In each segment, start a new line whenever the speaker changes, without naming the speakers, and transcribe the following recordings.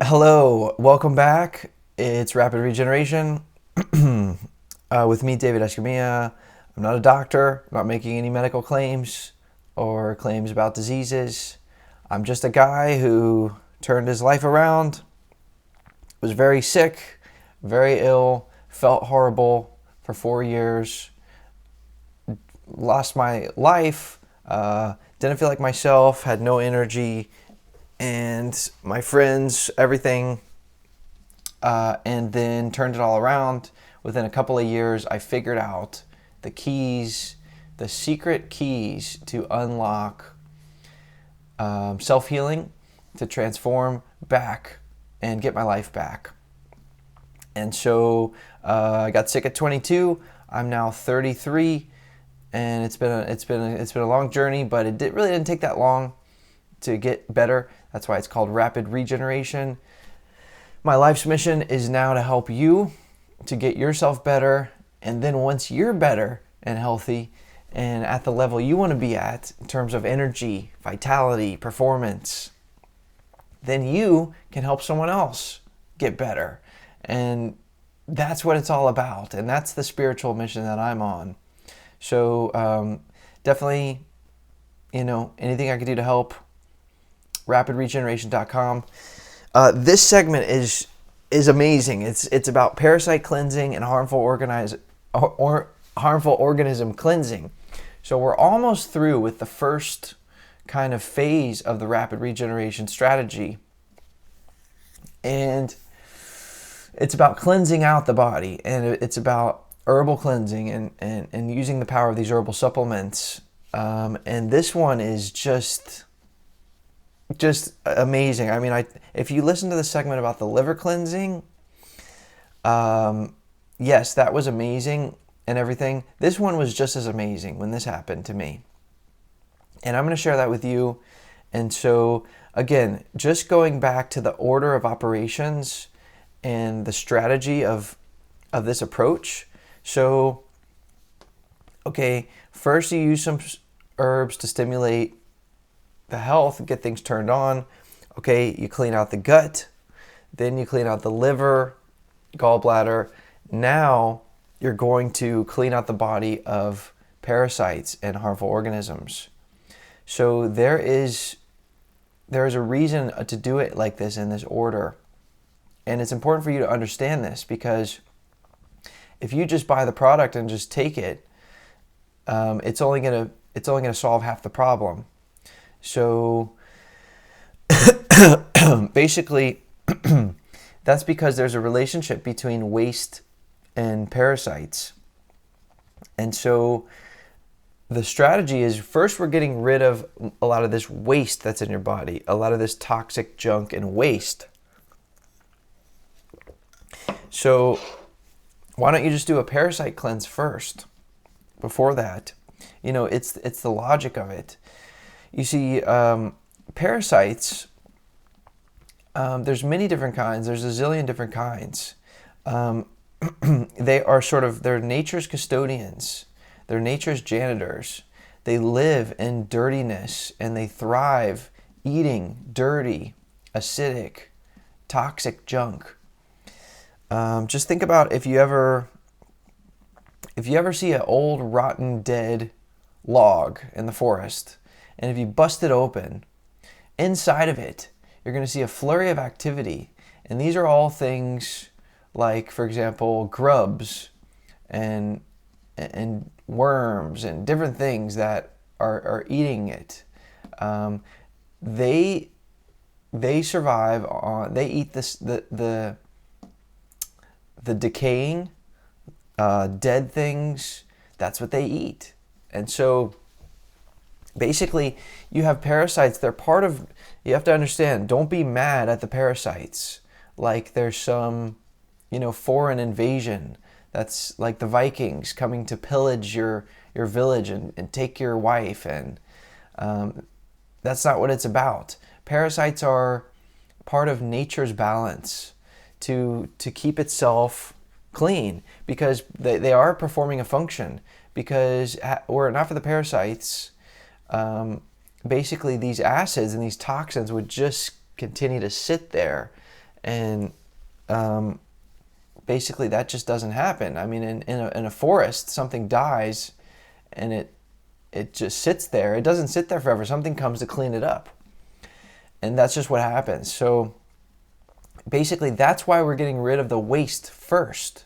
Hello, welcome back. It's Rapid Regeneration with me, David Escamilla. I'm not a doctor, I'm not making any medical claims or claims about diseases. I'm just a guy who turned his life around, was very sick, very ill, felt horrible for 4 years, lost my life, didn't feel like myself, had no energy, and my friends, everything, and then turned it all around. Within a couple of years, I figured out the keys, the secret keys to unlock self-healing, to transform back and get my life back. And so I got sick at 22. I'm now 33, and it's been a long journey, but it really didn't take that long to get better. That's why it's called Rapid Regeneration. My life's mission is now to help you to get yourself better, and then once you're better and healthy and at the level you want to be at in terms of energy, vitality, performance, then you can help someone else get better. And that's what it's all about, and that's the spiritual mission that I'm on. So definitely, anything I can do to help, rapidregeneration.com. This segment is amazing. It's about parasite cleansing and harmful organism cleansing. So we're almost through with the first kind of phase of the rapid regeneration strategy. And it's about cleansing out the body, and it's about herbal cleansing and using the power of these herbal supplements. And this one is just amazing. I mean, if you listen to the segment about the liver cleansing, yes, that was amazing and everything. This one was just as amazing when this happened to me. And I'm going to share that with you. And so, again, just going back to the order of operations and the strategy of this approach. So, okay, first you use some herbs to stimulate the health, get things turned on. Okay, you clean out the gut, then you clean out the liver, gallbladder. Now you're going to clean out the body of parasites and harmful organisms. So there is a reason to do it like this in this order. And it's important for you to understand this, because if you just buy the product and just take it, it's only gonna solve half the problem. So basically, that's because there's a relationship between waste and parasites. And so the strategy is, first we're getting rid of a lot of this waste that's in your body, a lot of this toxic junk and waste. So why don't you just do a parasite cleanse first before that? It's the logic of it. You see, parasites, there's many different kinds. There's a zillion different kinds. They're nature's custodians. They're nature's janitors. They live in dirtiness, and they thrive eating dirty, acidic, toxic junk. Just think about if you ever see an old, rotten, dead log in the forest, and if you bust it open, inside of it, you're going to see a flurry of activity. And these are all things like, for example, grubs and worms and different things that are eating it. They survive on. They eat the decaying, dead things. That's what they eat. And so basically, you have parasites. They're part of. You have to understand. Don't be mad at the parasites like there's some, foreign invasion. That's like the Vikings coming to pillage your village and take your wife. And that's not what it's about. Parasites are part of nature's balance to keep itself clean, because they are performing a function. Because were it not for the parasites, basically these acids and these toxins would just continue to sit there. And basically that just doesn't happen. I mean, in a forest, something dies and it just sits there. It doesn't sit there forever. Something comes to clean it up. And that's just what happens. So basically that's why we're getting rid of the waste first.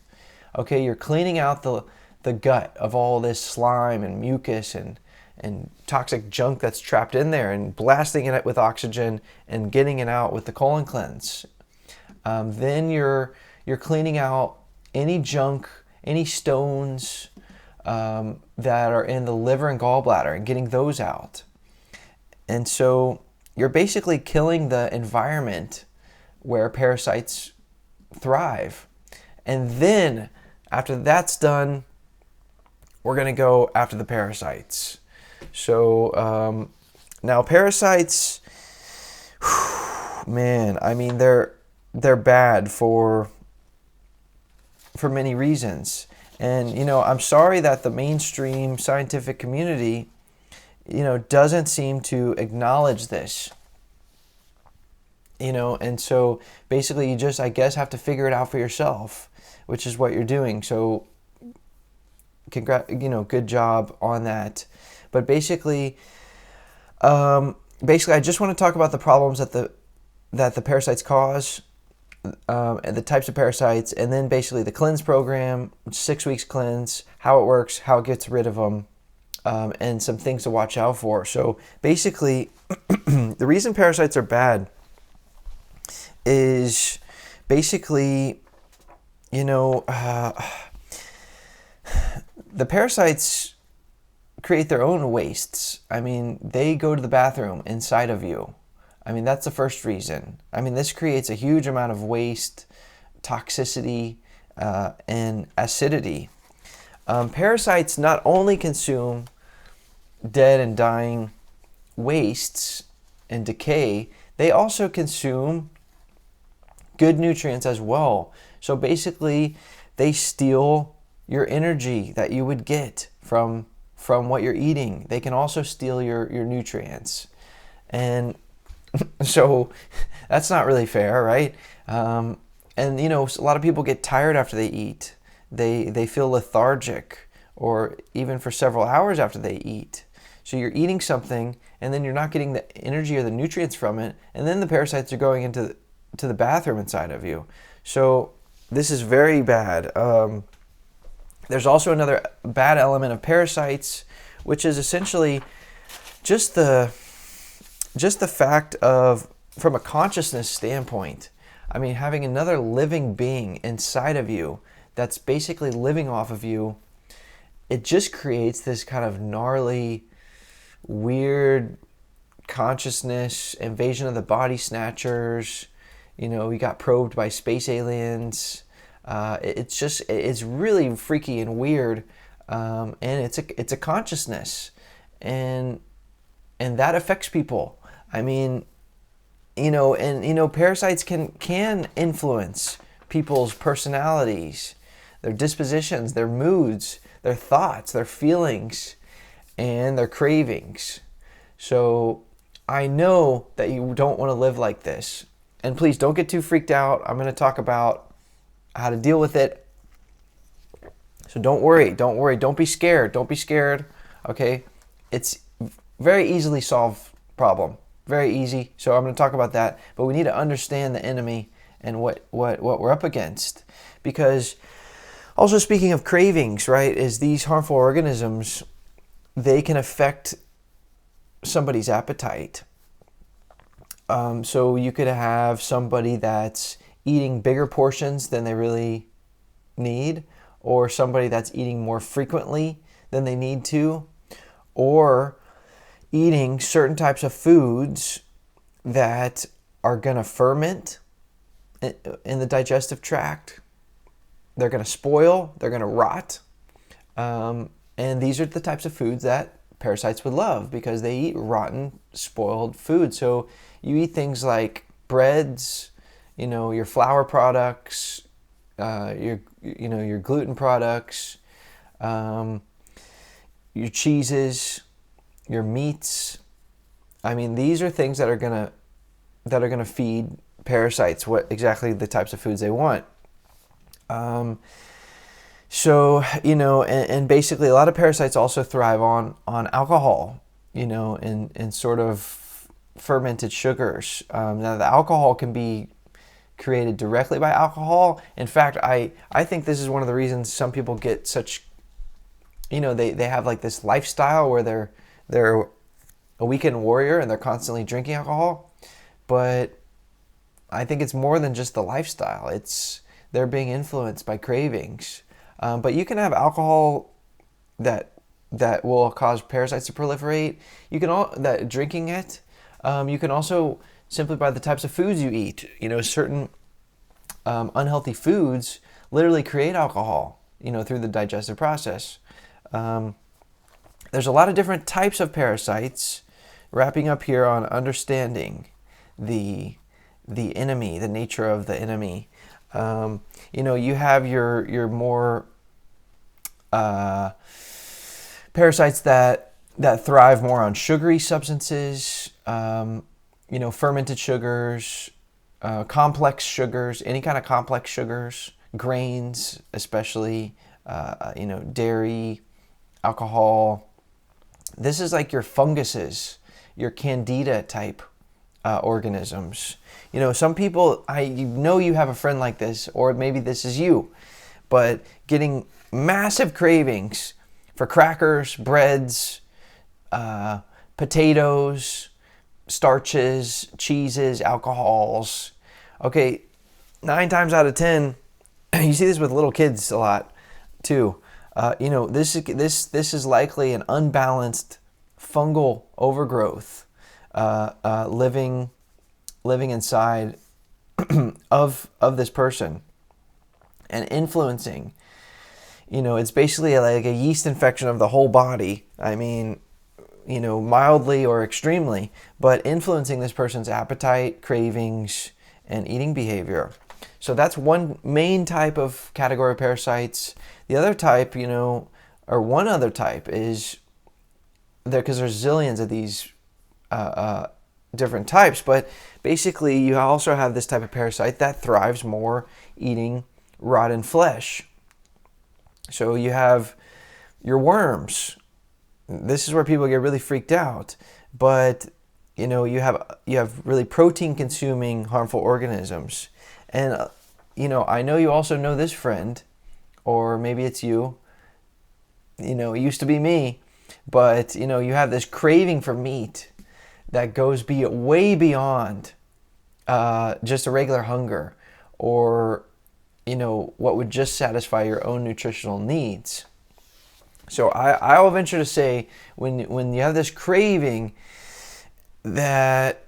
Okay, you're cleaning out the gut of all this slime and mucus and toxic junk that's trapped in there, and blasting it with oxygen and getting it out with the colon cleanse. Then you're cleaning out any junk, any stones that are in the liver and gallbladder, and getting those out. And so you're basically killing the environment where parasites thrive. And then after that's done, we're going to go after the parasites. So now parasites, man, I mean, they're bad for many reasons. And, you know, I'm sorry that the mainstream scientific community, you know, doesn't seem to acknowledge this. You know, and so basically you just, I guess, have to figure it out for yourself, which is what you're doing. So good job on that. But basically I just want to talk about the problems that the parasites cause, and the types of parasites, and then basically the cleanse program, 6 weeks cleanse, how it works, how it gets rid of them, and some things to watch out for. So basically, the reason parasites are bad is basically, you know, the parasites create their own wastes. I mean, they go to the bathroom inside of you. I mean, that's the first reason. I mean, this creates a huge amount of waste, toxicity, and acidity. Parasites not only consume dead and dying wastes and decay, they also consume good nutrients as well. So basically, they steal your energy that you would get from what you're eating. They can also steal your nutrients. And so that's not really fair, right? And, you know, a lot of people get tired after they eat. They feel lethargic, or even for several hours after they eat. So you're eating something, and then you're not getting the energy or the nutrients from it, and then the parasites are going into the bathroom inside of you. So this is very bad. There's also another bad element of parasites, which is essentially just the fact of, from a consciousness standpoint, I mean, having another living being inside of you that's basically living off of you, it just creates this kind of gnarly, weird consciousness, invasion of the body snatchers. You know, we got probed by space aliens. It's really freaky and weird, and it's a consciousness, and that affects people. I mean, parasites can influence people's personalities, their dispositions, their moods, their thoughts, their feelings, and their cravings. So I know that you don't want to live like this, and please don't get too freaked out. I'm going to talk about how to deal with it. So don't worry, don't be scared, okay? It's very easily solved problem, very easy. So I'm going to talk about that, but we need to understand the enemy and what we're up against. Because also, speaking of cravings, right, is these harmful organisms, they can affect somebody's appetite. So you could have somebody that's eating bigger portions than they really need, or somebody that's eating more frequently than they need to, or eating certain types of foods that are going to ferment in the digestive tract. They're going to spoil, they're going to rot. And these are the types of foods that parasites would love, because they eat rotten, spoiled food. So you eat things like breads, your flour products, your gluten products, your cheeses, your meats. I mean, these are things that are going to that are going to feed parasites what exactly the types of foods they want. So, and basically a lot of parasites also thrive on alcohol, and sort of fermented sugars. Now, the alcohol can be created directly by alcohol. In fact, I think this is one of the reasons some people get such, they have like this lifestyle where they're a weekend warrior and they're constantly drinking alcohol. But I think it's more than just the lifestyle. They're being influenced by cravings. But you can have alcohol that will cause parasites to proliferate. You can drinking it. You can also, simply by the types of foods you eat, certain unhealthy foods literally create alcohol, through the digestive process. There's a lot of different types of parasites. Wrapping up here on understanding the enemy, the nature of the enemy. You have your more parasites that thrive more on sugary substances, fermented sugars, complex sugars, any kind of complex sugars, grains, especially, dairy, alcohol. This is like your funguses, your Candida type organisms. Some people, you have a friend like this, or maybe this is you, but getting massive cravings for crackers, breads, potatoes, starches, cheeses, alcohols. Okay, 9 times out of 10, you see this with little kids a lot too. This is likely an unbalanced fungal overgrowth living inside of this person and influencing. It's basically like a yeast infection of the whole body. I mean, mildly or extremely, but influencing this person's appetite, cravings, and eating behavior. So that's one main type of category of parasites. The other type, or one other type is there, because there's zillions of these different types, but basically you also have this type of parasite that thrives more eating rotten flesh. So you have your worms. This is where people get really freaked out, but you have really protein consuming harmful organisms. And I know you also know this friend, or maybe it's you. It used to be me, but you have this craving for meat that goes way beyond just a regular hunger, or what would just satisfy your own nutritional needs. So I will venture to say, when you have this craving, that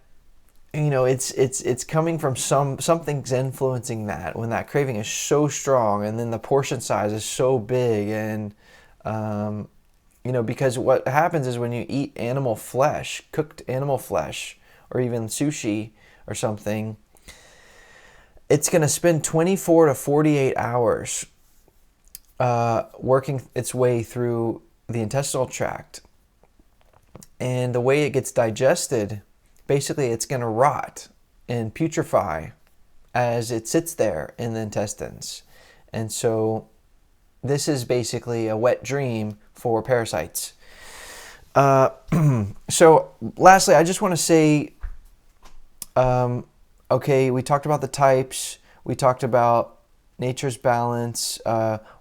it's coming from something's influencing that. When that craving is so strong, and then the portion size is so big, and because what happens is when you eat animal flesh, cooked animal flesh, or even sushi or something, it's going to spend 24 to 48 hours working its way through the intestinal tract. And the way it gets digested, basically it's going to rot and putrefy as it sits there in the intestines. And so this is basically a wet dream for parasites. So lastly, I just want to say, okay, we talked about the types, we talked about nature's balance,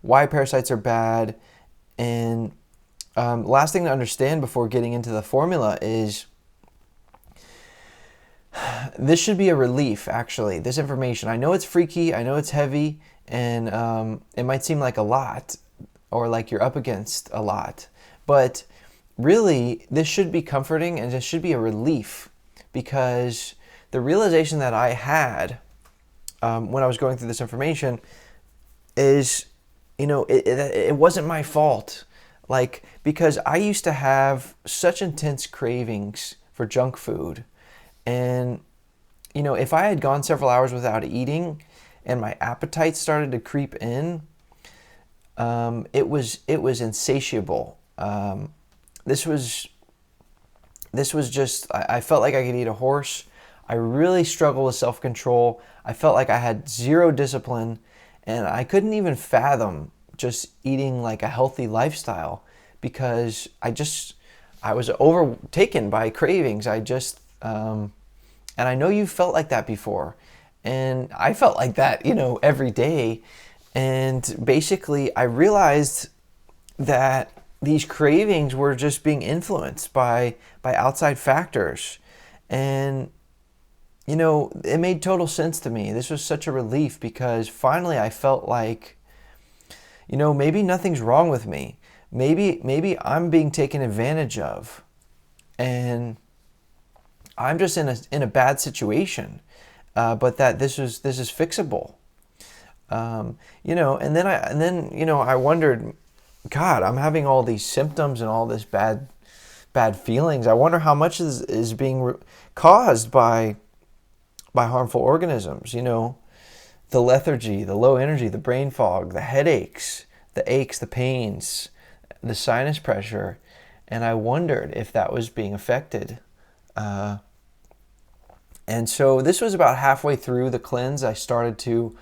why parasites are bad, and last thing to understand before getting into the formula is this should be a relief, actually, this information. I know it's freaky, I know it's heavy, and it might seem like a lot, or like you're up against a lot, but really this should be comforting, and this should be a relief, because the realization that I had when I was going through this information is, it wasn't my fault. Because I used to have such intense cravings for junk food. And, if I had gone several hours without eating and my appetite started to creep in, it was insatiable. This was just, I felt like I could eat a horse. I really struggled with self-control. I felt like I had zero discipline, and I couldn't even fathom just eating like a healthy lifestyle because I was overtaken by cravings. And I know you felt like that before, and I felt like that, every day. And basically, I realized that these cravings were just being influenced by outside factors, and it made total sense to me. This was such a relief because finally I felt like, maybe nothing's wrong with me. Maybe I'm being taken advantage of, and I'm just in a bad situation. But that this is fixable. And then I wondered, God, I'm having all these symptoms and all this bad feelings. I wonder how much is being caused by harmful organisms. The lethargy, the low energy, the brain fog, the headaches, the aches, the pains, the sinus pressure, and I wondered if that was being affected. And so this was about halfway through the cleanse. I started to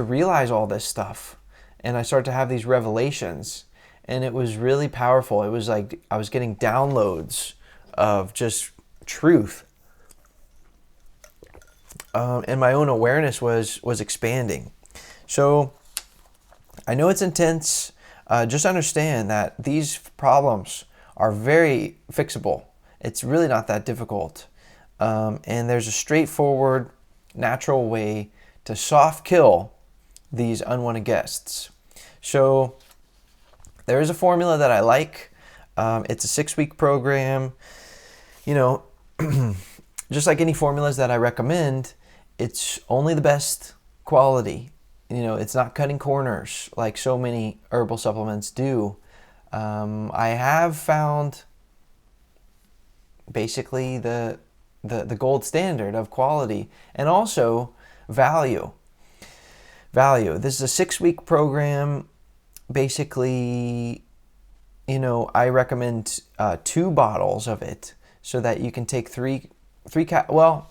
realize all this stuff, and I started to have these revelations, and it was really powerful. It was like I was getting downloads of just truth, and my own awareness was expanding. So I know it's intense. Just understand that these problems are very fixable. It's really not that difficult. And there's a straightforward, natural way to soft kill these unwanted guests. So there is a formula that I like. It's a 6-week program. Just like any formulas that I recommend, it's only the best quality. It's not cutting corners like so many herbal supplements do. I have found basically the gold standard of quality and also value. This is a 6-week program. Basically, I recommend 2 bottles of it so that you can take well,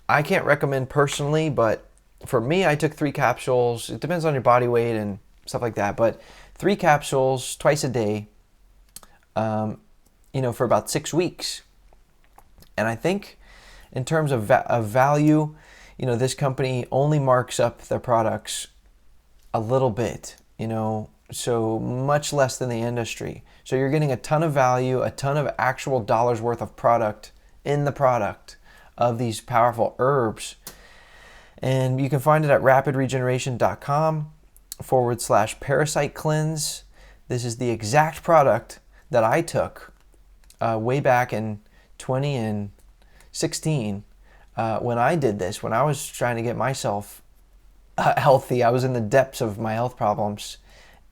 I can't recommend personally, but for me, I took 3 capsules. It depends on your body weight and stuff like that, but 3 capsules twice a day, for about 6 weeks. And I think in terms of value, this company only marks up their products a little bit, so much less than the industry. So you're getting a ton of value, a ton of actual dollars worth of product in the product of these powerful herbs. And you can find it at rapidregeneration.com/parasite cleanse. This is the exact product that I took way back in 2016 when I did this, when I was trying to get myself healthy. I was in the depths of my health problems,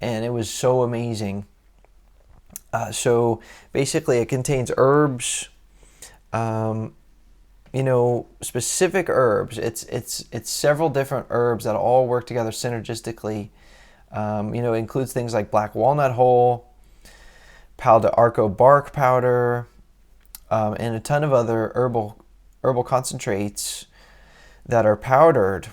and it was so amazing. So basically it contains herbs, specific herbs. It's several different herbs that all work together synergistically. It includes things like black walnut hull, palo d'arco bark powder, and a ton of other herbal concentrates that are powdered.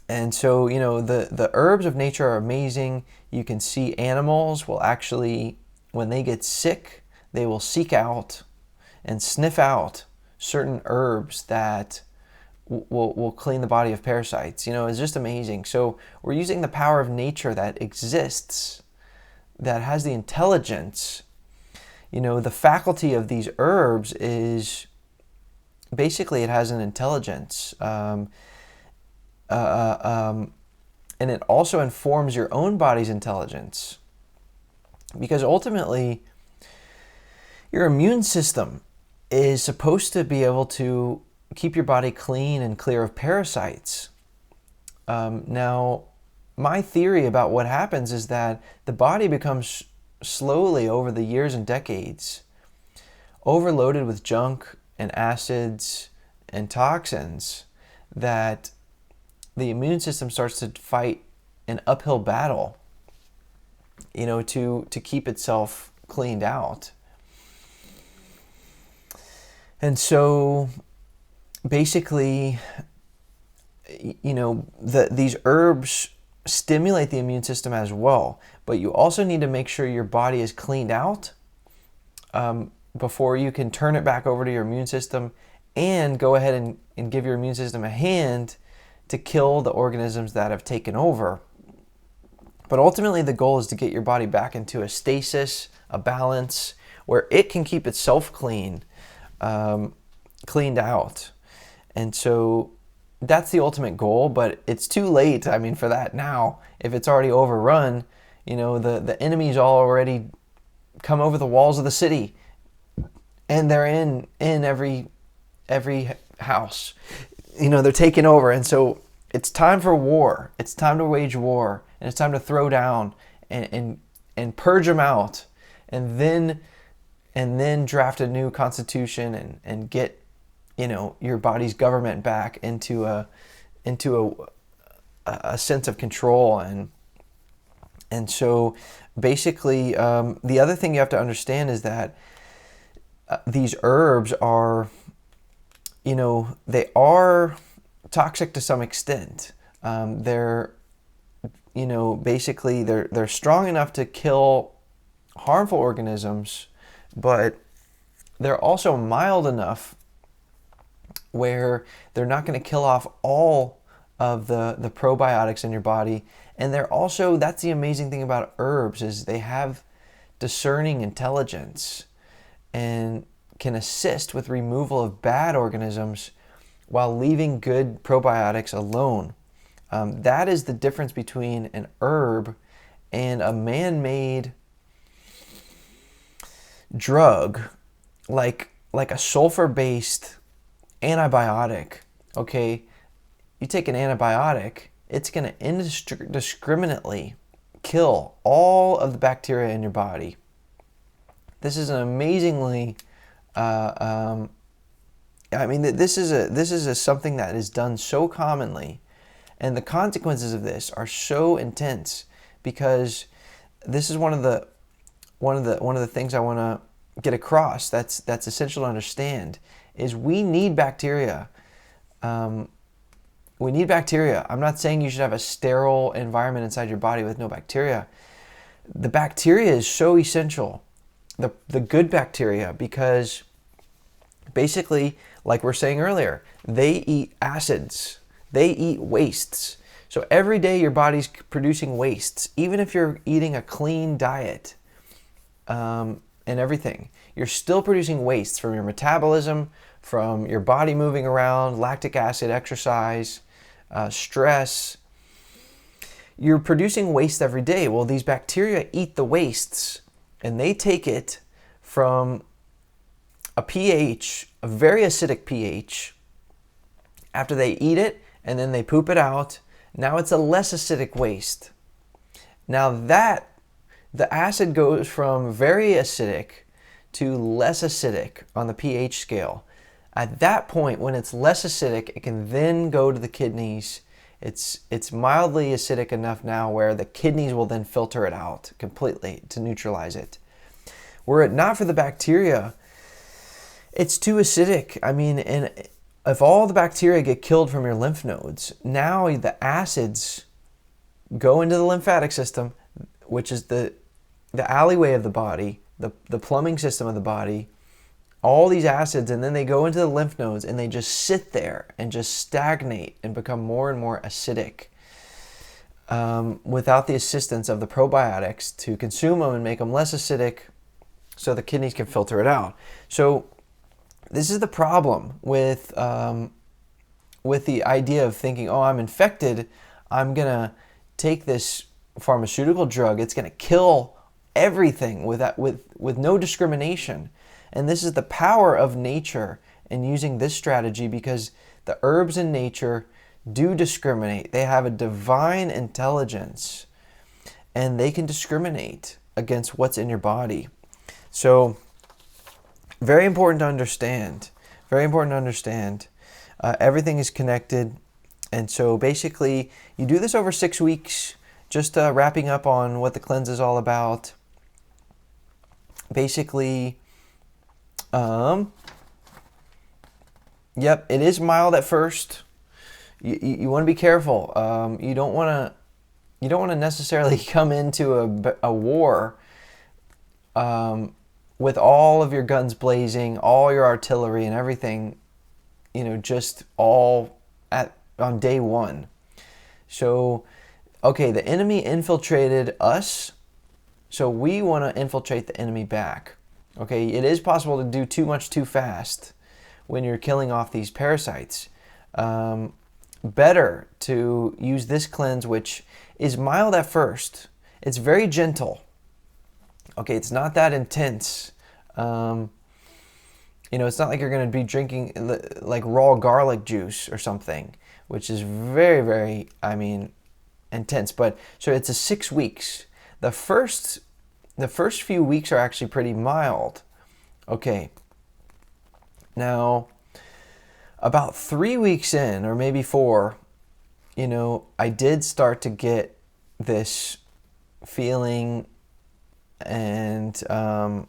And so, the herbs of nature are amazing. You can see animals will actually, when they get sick, they will seek out and sniff out certain herbs that will clean the body of parasites. It's just amazing. So we're using the power of nature that exists, that has the intelligence. The faculty of these herbs is basically it has an intelligence. And it also informs your own body's intelligence, because ultimately your immune system is supposed to be able to keep your body clean and clear of parasites. Now, my theory about what happens is that the body becomes slowly over the years and decades overloaded with junk and acids and toxins, that the immune system starts to fight an uphill battle, to keep itself cleaned out. And so basically, these herbs stimulate the immune system as well, but you also need to make sure your body is cleaned out before you can turn it back over to your immune system and go ahead and give your immune system a hand to kill the organisms that have taken over. But ultimately, the goal is to get your body back into a stasis, a balance, where it can keep itself cleaned out. And so that's the ultimate goal, but it's too late, for that now. If it's already overrun, the enemy's already come over the walls of the city, and they're in every house. They're taking over, and so it's time for war. It's time to wage war, and it's time to throw down and purge them out, and then draft a new constitution and get your body's government back into a sense of control. And so basically, the other thing you have to understand is that these herbs are, they are toxic to some extent. They're basically they're strong enough to kill harmful organisms, but they're also mild enough where they're not going to kill off all of the probiotics in your body. And they're also, that's the amazing thing about herbs, is they have discerning intelligence and can assist with removal of bad organisms while leaving good probiotics alone. That is the difference between an herb and a man-made drug, like a sulfur-based antibiotic. Okay, you take an antibiotic, it's going to indiscriminately kill all of the bacteria in your body. This is an amazingly, this is something that is done so commonly, and the consequences of this are so intense, because this is one of the things I want to get across. That's essential to understand. Is we need bacteria. We need bacteria. I'm not saying you should have a sterile environment inside your body with no bacteria. The bacteria is so essential. The good bacteria, because basically, like we're saying earlier, they eat acids. They eat wastes. So every day your body's producing wastes. Even if you're eating a clean diet and everything, you're still producing wastes from your metabolism, from your body moving around, lactic acid, exercise, stress. You're producing waste every day. Well, these bacteria eat the wastes, and they take it from a pH, a very acidic pH, after they eat it, and then they poop it out. Now it's a less acidic waste. Now the acid goes from very acidic to less acidic on the pH scale. At that point, when it's less acidic, it can then go to the kidneys. It's mildly acidic enough now where the kidneys will then filter it out completely to neutralize it. Were it not for the bacteria, it's too acidic. And if all the bacteria get killed from your lymph nodes, now the acids go into the lymphatic system, which is the alleyway of the body, the plumbing system of the body, all these acids, and then they go into the lymph nodes and they just sit there and just stagnate and become more and more acidic without the assistance of the probiotics to consume them and make them less acidic so the kidneys can filter it out. So this is the problem with the idea of thinking, oh, I'm infected, I'm going to take this pharmaceutical drug, it's going to kill everything with no discrimination. And this is the power of nature in using this strategy, because the herbs in nature do discriminate. They have a divine intelligence, and they can discriminate against what's in your body. So very important to understand. Very important to understand. Everything is connected. And so basically, you do this over 6 weeks, just wrapping up on what the cleanse is all about. Basically, Yep, it is mild at first. You want to be careful. You don't want to necessarily come into a war with all of your guns blazing, all your artillery and everything, just all on day one. So, okay, the enemy infiltrated us, so we want to infiltrate the enemy back. Okay, it is possible to do too much too fast when you're killing off these parasites. Better to use this cleanse, which is mild at first. It's very gentle. Okay, it's not that intense. It's not like you're going to be drinking like raw garlic juice or something, which is very, very, intense. But so it's 6 weeks. The first few weeks are actually pretty mild. Okay. Now, about 3 weeks in, or maybe 4, I did start to get this feeling, and let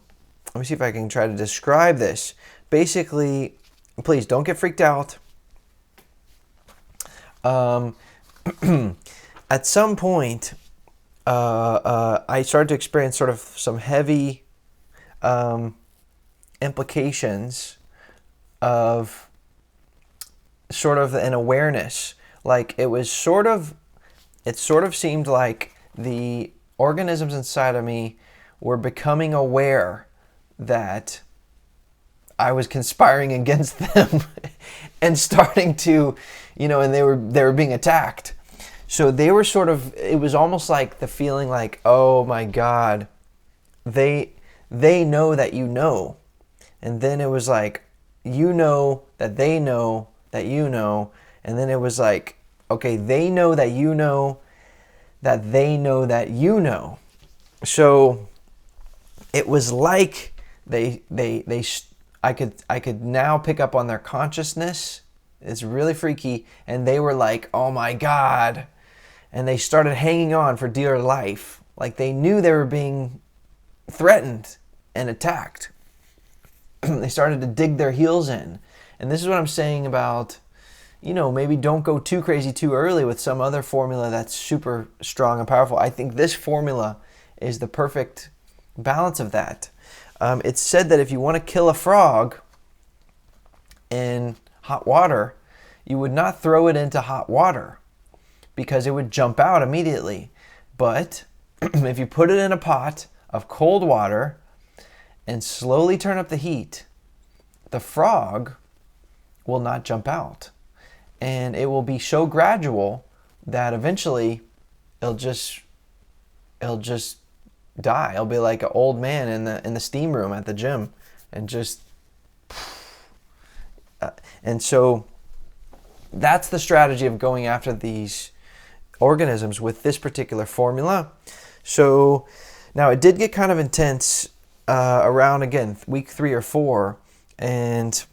me see if I can try to describe this. Basically, please don't get freaked out. At some point, I started to experience sort of some heavy implications of sort of an awareness. Like it sort of seemed like the organisms inside of me were becoming aware that I was conspiring against them and starting to, and they were being attacked. So they were it was almost like the feeling like, oh my God, they know that you know. And then it was like, that they know that you know. And then it was like, okay, they know that you know that they know that you know. So it was like I could now pick up on their consciousness. It's really freaky. And they were like, oh my God. And they started hanging on for dear life. Like they knew they were being threatened and attacked. They started to dig their heels in. And this is what I'm saying about, maybe don't go too crazy too early with some other formula that's super strong and powerful. I think this formula is the perfect balance of that. It's said that if you want to kill a frog in hot water, you would not throw it into hot water because it would jump out immediately. But if you put it in a pot of cold water and slowly turn up the heat, the frog will not jump out. And it will be so gradual that eventually it'll just die. It'll be like an old man in the steam room at the gym, and just and so that's the strategy of going after these organisms with this particular formula. So now it did get kind of intense around, again, week 3 or 4, and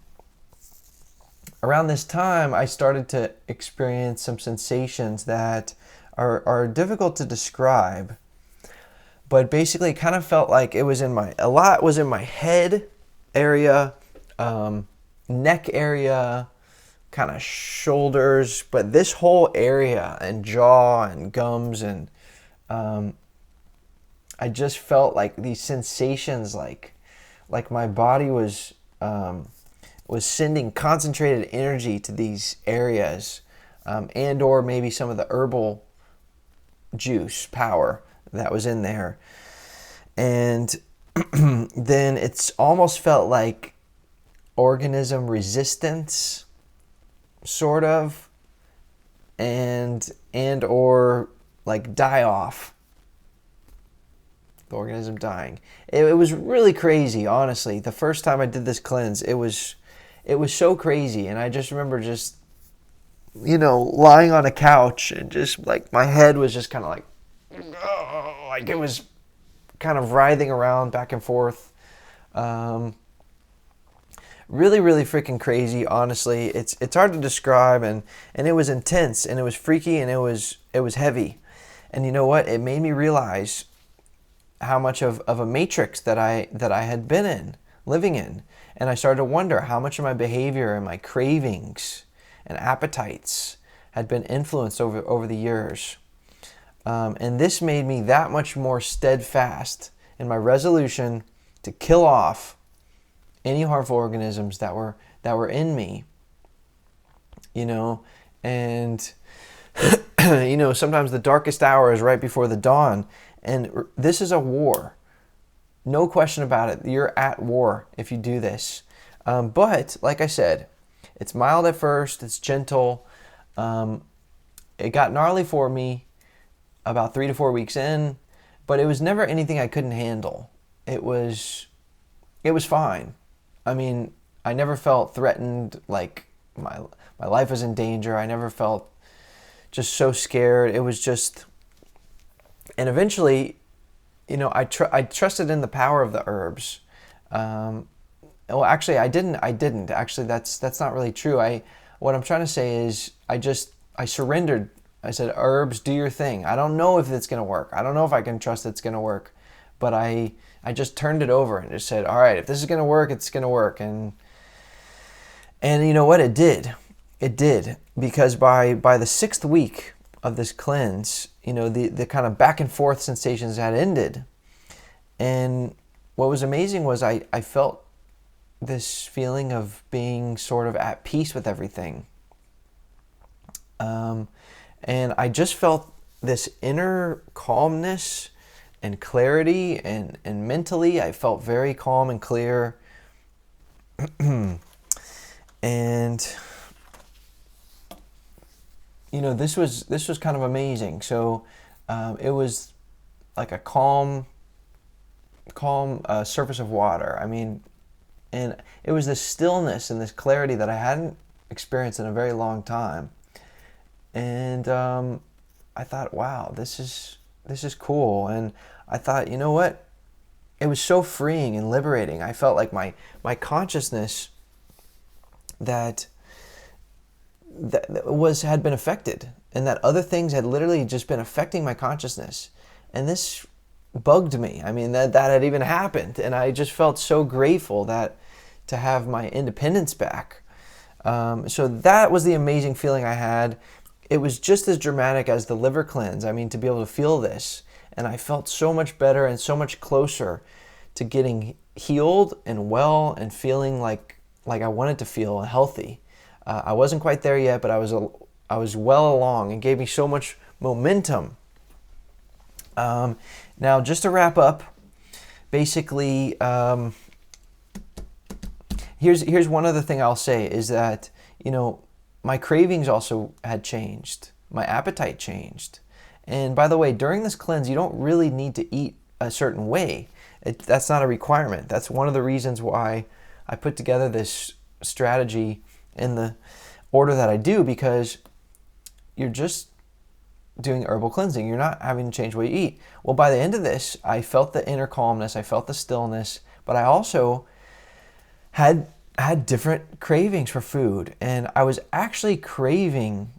around this time I started to experience some sensations that are difficult to describe. But basically, it kind of felt like a lot was in my head area, neck area, kind of shoulders, but this whole area and jaw and gums, and I just felt like these sensations, like my body was sending concentrated energy to these areas, and or maybe some of the herbal juice power that was in there. And then it's almost felt like organism resistance, sort of, and or like die off, the organism dying. It was really crazy, honestly. The first time I did this cleanse, it was so crazy. And I just remember lying on a couch, and just like my head was just kind of like it was kind of writhing around back and forth. Really, really freaking crazy, honestly. It's hard to describe, and it was intense, and it was freaky, and it was heavy. And you know what? It made me realize how much of a matrix that I had been living in. And I started to wonder how much of my behavior and my cravings and appetites had been influenced over the years. And this made me that much more steadfast in my resolution to kill off any harmful organisms that were in me. And sometimes the darkest hour is right before the dawn, and this is a war. No question about it. You're at war if you do this. But like I said, it's mild at first. It's gentle. It got gnarly for me about 3 to 4 weeks in, but it was never anything I couldn't handle. It was fine. I mean, I never felt threatened, like my life was in danger. I never felt just so scared. It was just, and eventually, I trusted in the power of the herbs. Well, actually, I didn't. Actually, that's not really true. What I'm trying to say is I surrendered. I said, herbs, do your thing. I don't know if it's going to work. I don't know if I can trust it's going to work. But I just turned it over and just said, all right, if this is going to work, it's going to work. And you know what? It did. It did. Because by the 6th week of this cleanse, the kind of back and forth sensations had ended. And what was amazing was I felt this feeling of being sort of at peace with everything. And I just felt this inner calmness and clarity, and mentally I felt very calm and clear. And this was kind of amazing. So it was like a calm surface of water. I mean, and it was this stillness and this clarity that I hadn't experienced in a very long time. And I thought, wow, this is cool. And I thought, you know what? It was so freeing and liberating. I felt like my consciousness that had been affected, and that other things had literally just been affecting my consciousness. And this bugged me. I mean, that had even happened. And I just felt so grateful to have my independence back. So that was the amazing feeling I had. It was just as dramatic as the liver cleanse. I mean, to be able to feel this. And I felt so much better and so much closer to getting healed and well and feeling like I wanted to feel healthy. I wasn't quite there yet, but I was well along, and gave me so much momentum. Now, just to wrap up, basically, here's one other thing I'll say is that, my cravings also had changed. My appetite changed. And by the way, during this cleanse, you don't really need to eat a certain way. That's not a requirement. That's one of the reasons why I put together this strategy in the order that I do, because you're just doing herbal cleansing. You're not having to change what you eat. Well, by the end of this, I felt the inner calmness. I felt the stillness, but I also had different cravings for food. And I was actually craving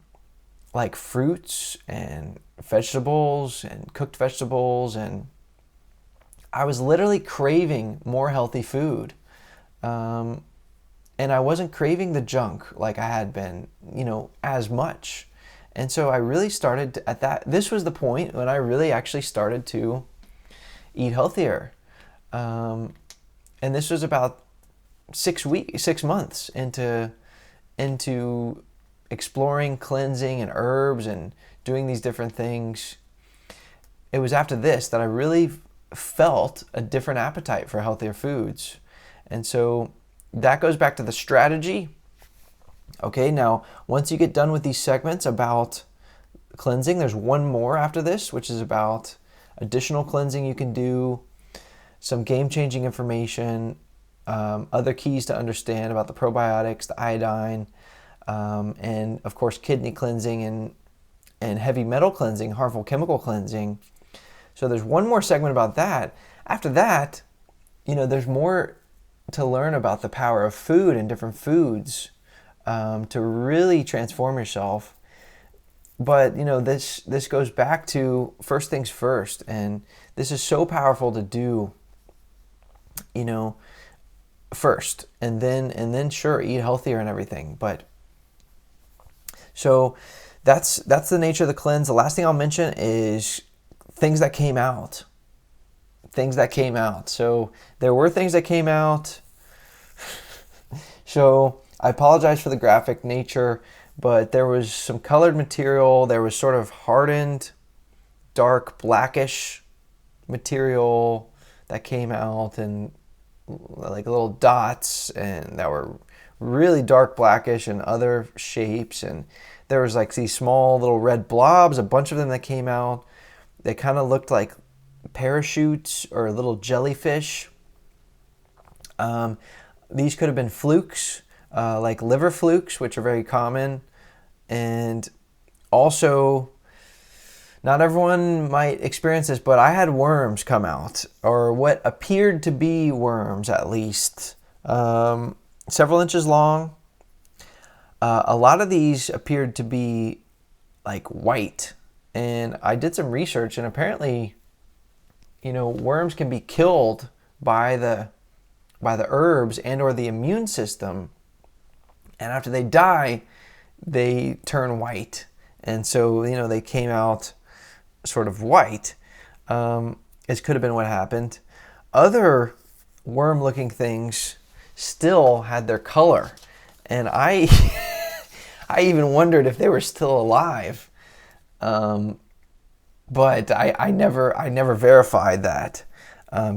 like fruits and vegetables and cooked vegetables. And I was literally craving more healthy food. And I wasn't craving the junk like I had been, as much. And so I really started this was the point when I really actually started to eat healthier. And this was about 6 months into exploring cleansing and herbs and doing these different things. It was after this that I really felt a different appetite for healthier foods. And so that goes back to the strategy. Okay, now once you get done with these segments about cleansing, there's one more after this, which is about additional cleansing you can do, some game-changing information, other keys to understand about the probiotics, the iodine, and of course kidney cleansing and heavy metal cleansing, harmful chemical cleansing. So there's one more segment about that. After that, there's more to learn about the power of food and different foods to really transform yourself. But this goes back to first things first, and this is so powerful to do. first, and then sure, eat healthier and everything. But so that's the nature of the cleanse. The last thing I'll mention is things that came out. So there were things that came out. So I apologize for the graphic nature, but there was some colored material. There was sort of hardened, dark, blackish material that came out, and like little dots, and that were really dark blackish and other shapes. And there was like these small little red blobs, a bunch of them that came out. They kind of looked like parachutes or little jellyfish. These could have been flukes, like liver flukes, which are very common. And also, not everyone might experience this, but I had worms come out, or what appeared to be worms at least, several inches long. A lot of these appeared to be like white, and I did some research, and apparently, worms can be killed by the herbs and or the immune system, and after they die, they turn white. And so, they came out sort of white. It could have been what happened. Other worm-looking things still had their color, and I even wondered if they were still alive. But I never verified that.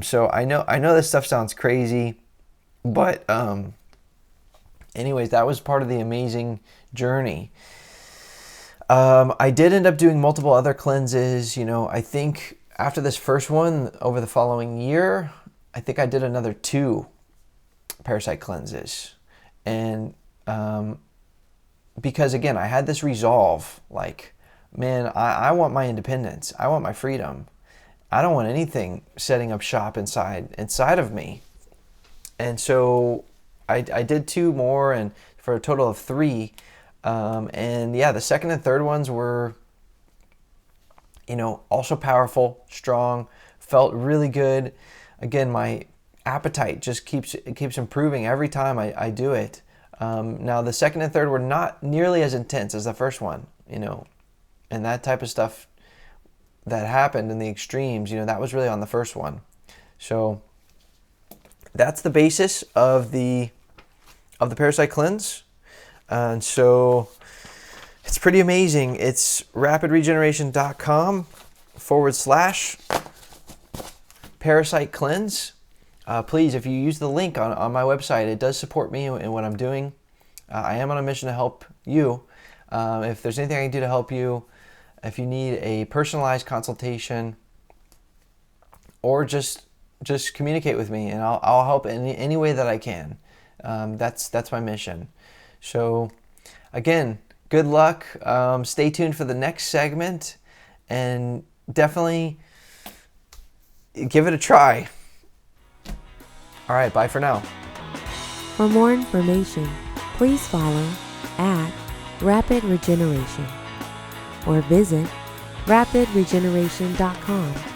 So I know this stuff sounds crazy, but anyways, that was part of the amazing journey. I did end up doing multiple other cleanses. I think after this first one, over the following year, I think I did another 2 parasite cleanses. And because again, I had this resolve, like, man, I want my independence. I want my freedom. I don't want anything setting up shop inside of me. And so I did 2 more, and for a total of 3. And yeah, the second and third ones were, also powerful, strong, felt really good. Again, my appetite just keeps improving every time I do it. Now the second and third were not nearly as intense as the first one, and that type of stuff that happened in the extremes, that was really on the first one. So that's the basis of the parasite cleanse. And so it's pretty amazing. It's rapidregeneration.com/parasite cleanse. Please, if you use the link on my website, it does support me in what I'm doing. I am on a mission to help you. If there's anything I can do to help you, if you need a personalized consultation, or just communicate with me, and I'll help in any way that I can. That's my mission. So again, good luck. Stay tuned for the next segment, and definitely give it a try. All right, bye for now.
For more information, please follow @Rapid Regeneration or visit rapidregeneration.com.